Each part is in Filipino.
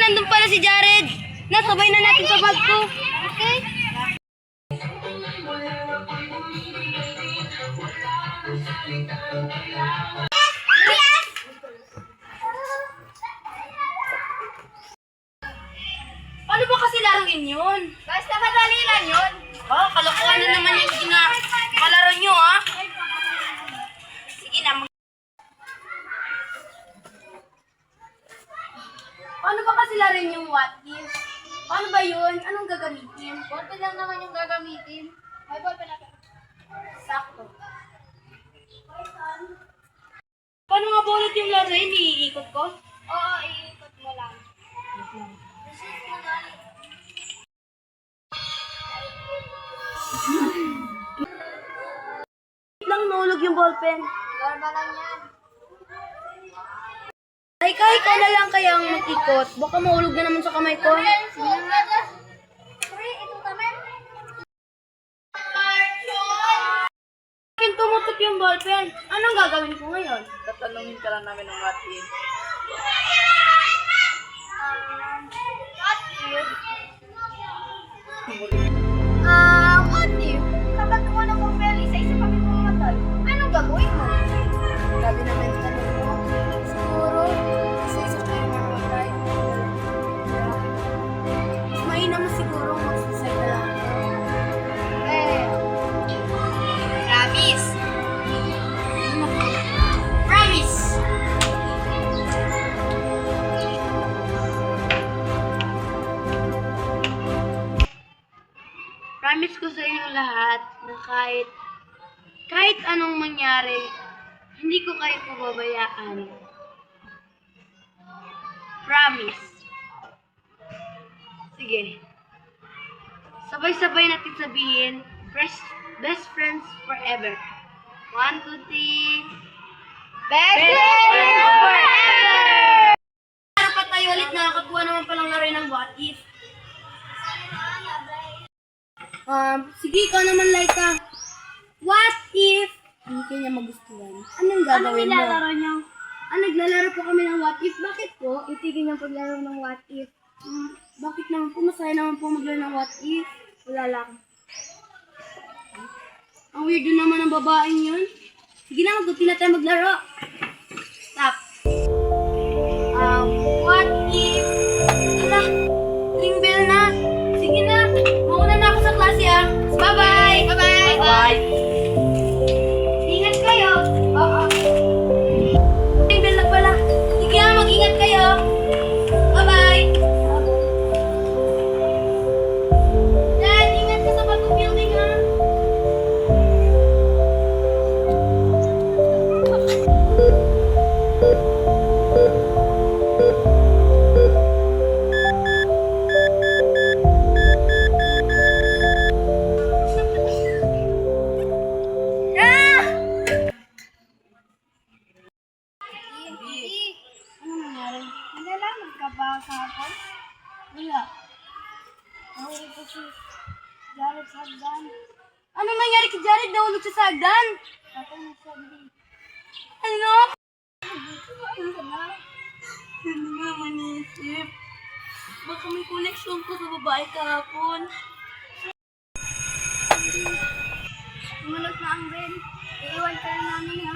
Nandun pala si Jared. Nasabay na natin sa bag ko. Okay? Paano ba kasi laruin yun? Basta madali lang yun. Kalokohan na naman yung kalaro nyo, ha? Sige na. Paano ba kasi laruin yung what if? Paano ba yun? Anong gagamitin? Ballpen lang naman yung gagamitin. May ballpen natin. Sakto. Paano nga ba ulit yung laruin? Iikot ko? Oo, iikot mo lang. Lang nahulog yung ballpen. Normal lang yan. Ay, kahit ka na lang kayang mag-ikot. Baka mahulog na naman sa kamay ko. Sige. yung ballpen. Anong gagawin ko ngayon? Tatanungin ka lang namin ng what if. What if? Kapag wala mong pera, isa-isa kami pumatay. Anong gagawin mo? Grabe naman yung tanong mo. Siguro, isa-isa kayo mamatay. Mainam mo siguro magsusay na lang. Promise. Promise. Promise ko sa inyong lahat na kahit anong mangyari, hindi ko kayo pababayaan. Promise. Sige. Sabay-sabay natin sabihin, best friends forever. 1, 2, 3. Best friends forever! Para pa tayo ulit, nakakakuha naman palang laro ng what if. Sige, ikaw naman, Laika. What if hindi kanya magustuhan? Anong gagawin mo? niyo? Naglalaro po kami ng what if. Bakit po? Itigil yung paglaro ng what if. Bakit naman po? Masaya naman po maglaro ng what if. Wala lang. Ang weirdo naman ng babaeng yun. Sige na, mag-uti na tayo maglaro. Stop. What if... Hala, ring bell na. Sige na, mauna na ako sa klase ah. Bye-bye! Bye-bye! Bye! Ingat kayo! Oo. Ring bell na pala. Sige na, mag-ingat kayo. Bye-bye! Dad, ingat ka sa pag-building ha. Ano nangyari? Nalaman ka ba kahapon? Wala. Nahuli ko si Jared sa hagdan. Ano nangyari kay Jared? Nahulog siya sa hagdan? Patay na siya din. Ano? Ano ka na? Hindi nga manisip. Baka may connection ko sa babae kahapon. Tumalog na ang Ben. Iiwan ka na namin ha.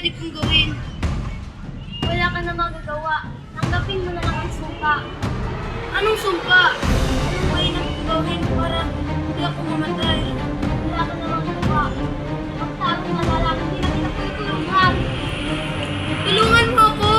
pwede kong gawin? Wala ka na magagawa. Tanggapin mo na lang ang sumpa. Anong sumpa? Anong pwede kong gawin para hindi ako mamatay? Wala ka na magagawa. Ang taong nalalaman, hindi na kita tutulungan. Tulungan mo ako!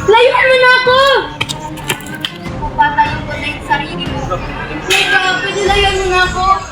Layuan mo na ako! Papatayin ko na yung sarili mo. Teka, pwede layuan mo na ako?